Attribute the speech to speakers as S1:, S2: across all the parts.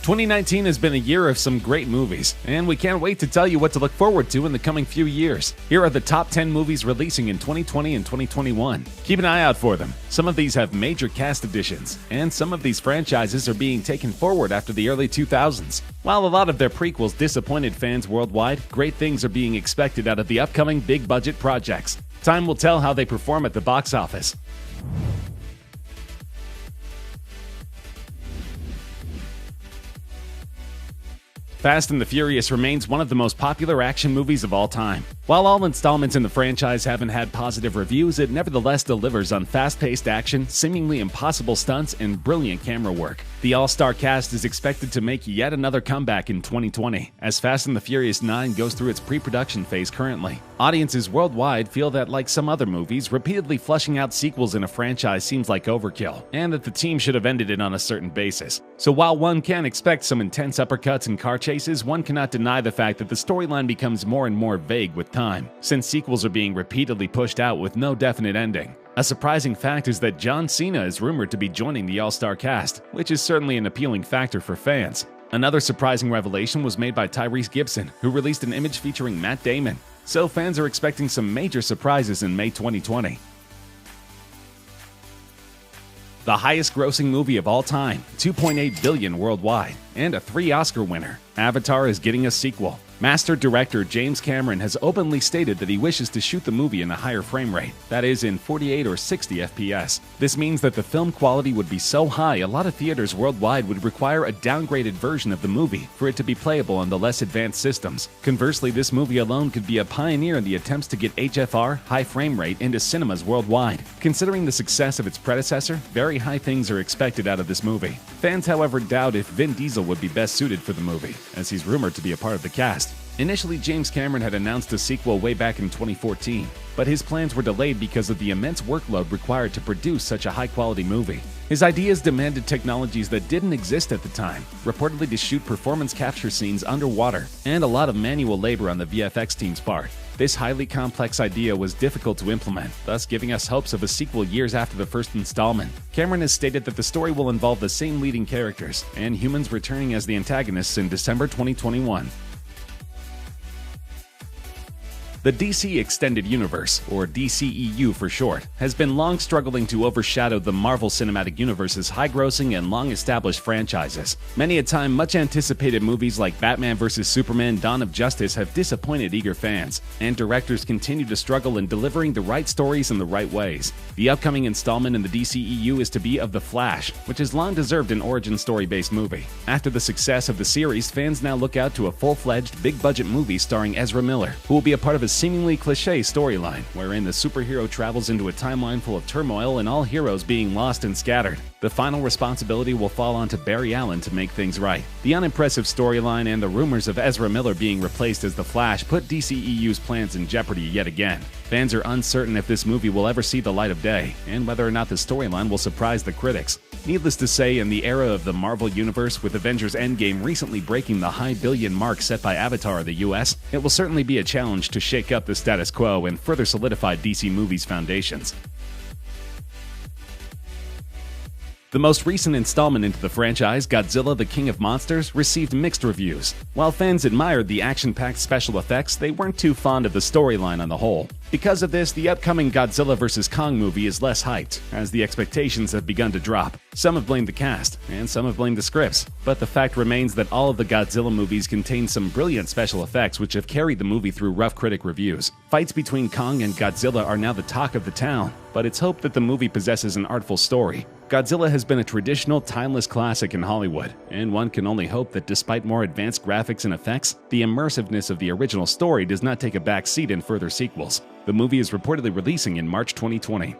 S1: 2019 has been a year of some great movies, and we can't wait to tell you what to look forward to in the coming few years. Here are the top 10 movies releasing in 2020 and 2021. Keep an eye out for them. Some of these have major cast additions, and some of these franchises are being taken forward after the early 2000s. While a lot of their prequels disappointed fans worldwide, great things are being expected out of the upcoming big-budget projects. Time will tell how they perform at the box office. Fast and the Furious remains one of the most popular action movies of all time. While all installments in the franchise haven't had positive reviews, it nevertheless delivers on fast-paced action, seemingly impossible stunts, and brilliant camera work. The all-star cast is expected to make yet another comeback in 2020, as Fast and the Furious 9 goes through its pre-production phase currently. Audiences worldwide feel that, like some other movies, repeatedly flushing out sequels in a franchise seems like overkill, and that the team should have ended it on a certain basis. So while one can expect some intense uppercuts and car chases, one cannot deny the fact that the storyline becomes more and more vague with time, since sequels are being repeatedly pushed out with no definite ending. A surprising fact is that John Cena is rumored to be joining the all-star cast, which is certainly an appealing factor for fans. Another surprising revelation was made by Tyrese Gibson, who released an image featuring Matt Damon. So fans are expecting some major surprises in May 2020. The highest-grossing movie of all time, $2.8 billion worldwide, and a 3 Oscar winner, Avatar is getting a sequel. Master director James Cameron has openly stated that he wishes to shoot the movie in a higher frame rate, that is, in 48 or 60 FPS. This means that the film quality would be so high a lot of theaters worldwide would require a downgraded version of the movie for it to be playable on the less advanced systems. Conversely, this movie alone could be a pioneer in the attempts to get HFR, high frame rate, into cinemas worldwide. Considering the success of its predecessor, very high things are expected out of this movie. Fans, however, doubt if Vin Diesel would be best suited for the movie, as he's rumored to be a part of the cast. Initially, James Cameron had announced a sequel way back in 2014, but his plans were delayed because of the immense workload required to produce such a high-quality movie. His ideas demanded technologies that didn't exist at the time, reportedly to shoot performance capture scenes underwater, and a lot of manual labor on the VFX team's part. This highly complex idea was difficult to implement, thus giving us hopes of a sequel years after the first installment. Cameron has stated that the story will involve the same leading characters, and humans returning as the antagonists in December 2021. The DC Extended Universe, or DCEU for short, has been long struggling to overshadow the Marvel Cinematic Universe's high-grossing and long-established franchises. Many a time, much-anticipated movies like Batman vs. Superman: Dawn of Justice have disappointed eager fans, and directors continue to struggle in delivering the right stories in the right ways. The upcoming installment in the DCEU is to be of The Flash, which has long deserved an origin story-based movie. After the success of the series, fans now look out to a full-fledged, big-budget movie starring Ezra Miller, who will be a part of a seemingly cliché storyline, wherein the superhero travels into a timeline full of turmoil and all heroes being lost and scattered. The final responsibility will fall onto Barry Allen to make things right. The unimpressive storyline and the rumors of Ezra Miller being replaced as the Flash put DCEU's plans in jeopardy yet again. Fans are uncertain if this movie will ever see the light of day, and whether or not the storyline will surprise the critics. Needless to say, in the era of the Marvel Universe, with Avengers Endgame recently breaking the high billion mark set by Avatar in the US, it will certainly be a challenge to shake up the status quo and further solidify DC Movies' foundations. The most recent installment into the franchise, Godzilla the King of Monsters, received mixed reviews. While fans admired the action-packed special effects, they weren't too fond of the storyline on the whole. Because of this, the upcoming Godzilla vs. Kong movie is less hyped, as the expectations have begun to drop. Some have blamed the cast, and some have blamed the scripts, but the fact remains that all of the Godzilla movies contain some brilliant special effects which have carried the movie through rough critic reviews. Fights between Kong and Godzilla are now the talk of the town, but it's hoped that the movie possesses an artful story. Godzilla has been a traditional, timeless classic in Hollywood, and one can only hope that despite more advanced graphics and effects, the immersiveness of the original story does not take a back seat in further sequels. The movie is reportedly releasing in March 2020.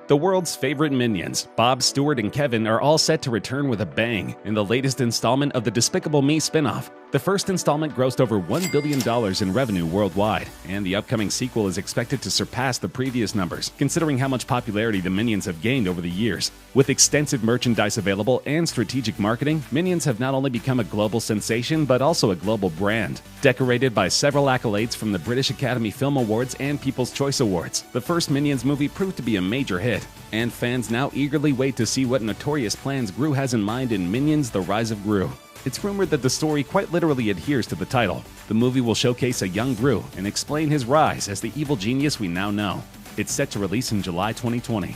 S1: The world's favorite minions, Bob, Stuart, and Kevin, are all set to return with a bang in the latest installment of the Despicable Me spin-off. The first installment grossed over $1 billion in revenue worldwide, and the upcoming sequel is expected to surpass the previous numbers, considering how much popularity the Minions have gained over the years. With extensive merchandise available and strategic marketing, Minions have not only become a global sensation, but also a global brand. Decorated by several accolades from the British Academy Film Awards and People's Choice Awards, the first Minions movie proved to be a major hit, and fans now eagerly wait to see what notorious plans Gru has in mind in Minions: The Rise of Gru. It's rumored that the story quite literally adheres to the title. The movie will showcase a young Gru and explain his rise as the evil genius we now know. It's set to release in July 2020.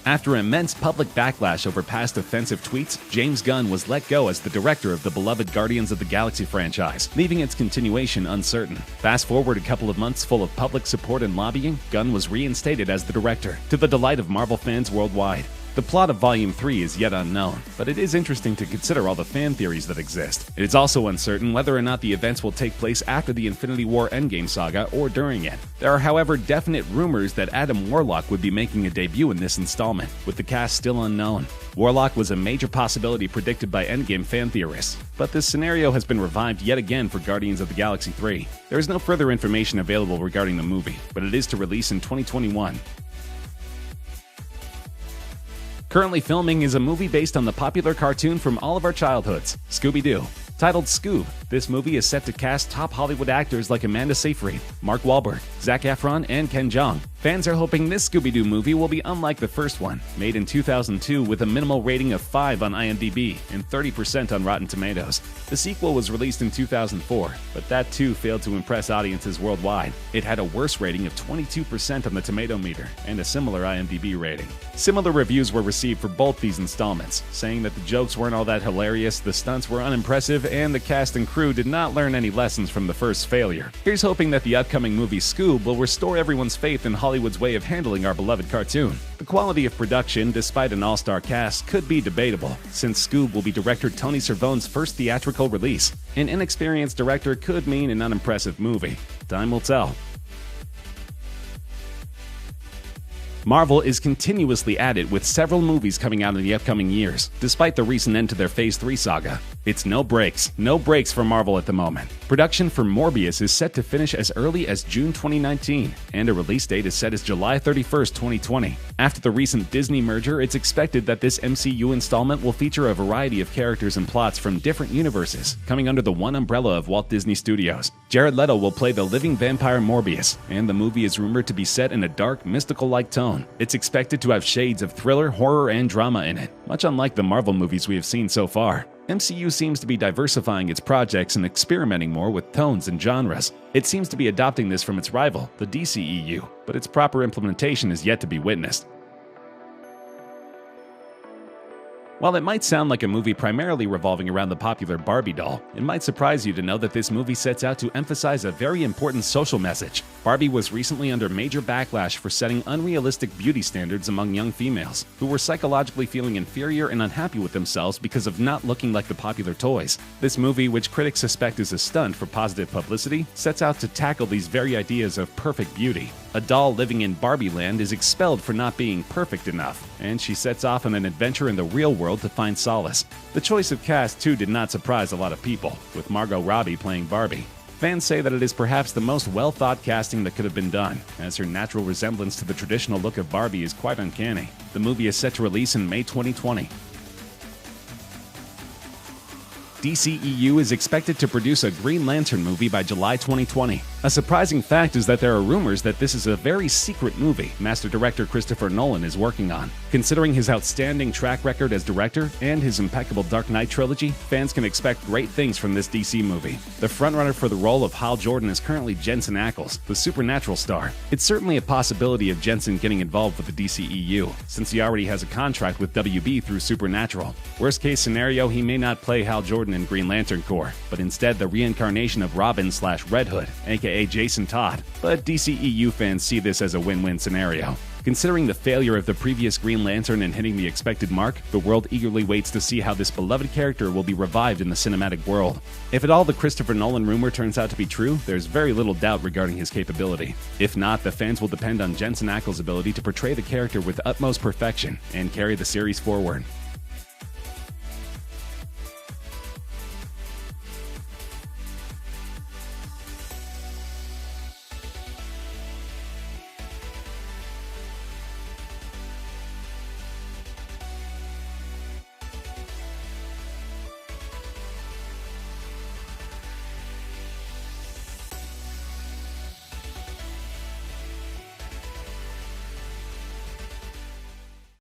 S1: After immense public backlash over past offensive tweets, James Gunn was let go as the director of the beloved Guardians of the Galaxy franchise, leaving its continuation uncertain. Fast forward a couple of months full of public support and lobbying, Gunn was reinstated as the director, to the delight of Marvel fans worldwide. The plot of Volume 3 is yet unknown, but it is interesting to consider all the fan theories that exist. It is also uncertain whether or not the events will take place after the Infinity War Endgame saga or during it. There are, however, definite rumors that Adam Warlock would be making a debut in this installment, with the cast still unknown. Warlock was a major possibility predicted by Endgame fan theorists, but this scenario has been revived yet again for Guardians of the Galaxy 3. There is no further information available regarding the movie, but it is to release in 2021. Currently filming is a movie based on the popular cartoon from all of our childhoods, Scooby-Doo. Titled Scoob, this movie is set to cast top Hollywood actors like Amanda Seyfried, Mark Wahlberg, Zac Efron, and Ken Jeong. Fans are hoping this Scooby-Doo movie will be unlike the first one, made in 2002 with a minimal rating of 5 on IMDb and 30% on Rotten Tomatoes. The sequel was released in 2004, but that too failed to impress audiences worldwide. It had a worse rating of 22% on the Tomato Meter and a similar IMDb rating. Similar reviews were received for both these installments, saying that the jokes weren't all that hilarious, the stunts were unimpressive, and the cast and crew did not learn any lessons from the first failure. Here's hoping that the upcoming movie Scoob will restore everyone's faith in Hollywood's way of handling our beloved cartoon. The quality of production, despite an all-star cast, could be debatable, since Scoob will be director Tony Cervone's first theatrical release. An inexperienced director could mean an unimpressive movie. Time will tell. Marvel is continuously at it with several movies coming out in the upcoming years, despite the recent end to their Phase 3 saga. It's no breaks for Marvel at the moment. Production for Morbius is set to finish as early as June 2019, and a release date is set as July 31st, 2020. After the recent Disney merger, it's expected that this MCU installment will feature a variety of characters and plots from different universes, coming under the one umbrella of Walt Disney Studios. Jared Leto will play the living vampire Morbius, and the movie is rumored to be set in a dark, mystical-like tone. It's expected to have shades of thriller, horror, and drama in it, much unlike the Marvel movies we have seen so far. MCU seems to be diversifying its projects and experimenting more with tones and genres. It seems to be adopting this from its rival, the DCEU, but its proper implementation is yet to be witnessed. While it might sound like a movie primarily revolving around the popular Barbie doll, it might surprise you to know that this movie sets out to emphasize a very important social message. Barbie was recently under major backlash for setting unrealistic beauty standards among young females, who were psychologically feeling inferior and unhappy with themselves because of not looking like the popular toys. This movie, which critics suspect is a stunt for positive publicity, sets out to tackle these very ideas of perfect beauty. A doll living in Barbie Land is expelled for not being perfect enough, and she sets off on an adventure in the real world to find solace. The choice of cast, too, did not surprise a lot of people, with Margot Robbie playing Barbie. Fans say that it is perhaps the most well-thought casting that could have been done, as her natural resemblance to the traditional look of Barbie is quite uncanny. The movie is set to release in May 2020. DCEU is expected to produce a Green Lantern movie by July 2020. A surprising fact is that there are rumors that this is a very secret movie master director Christopher Nolan is working on. Considering his outstanding track record as director and his impeccable Dark Knight trilogy, fans can expect great things from this DC movie. The frontrunner for the role of Hal Jordan is currently Jensen Ackles, the Supernatural star. It's certainly a possibility of Jensen getting involved with the DCEU, since he already has a contract with WB through Supernatural. Worst case scenario, he may not play Hal Jordan in Green Lantern Corps, but instead the reincarnation of Robin/Red Hood, aka Jason Todd. But DCEU fans see this as a win-win scenario. Considering the failure of the previous Green Lantern in hitting the expected mark, the world eagerly waits to see how this beloved character will be revived in the cinematic world. If at all the Christopher Nolan rumor turns out to be true, there's very little doubt regarding his capability. If not, the fans will depend on Jensen Ackles' ability to portray the character with utmost perfection and carry the series forward.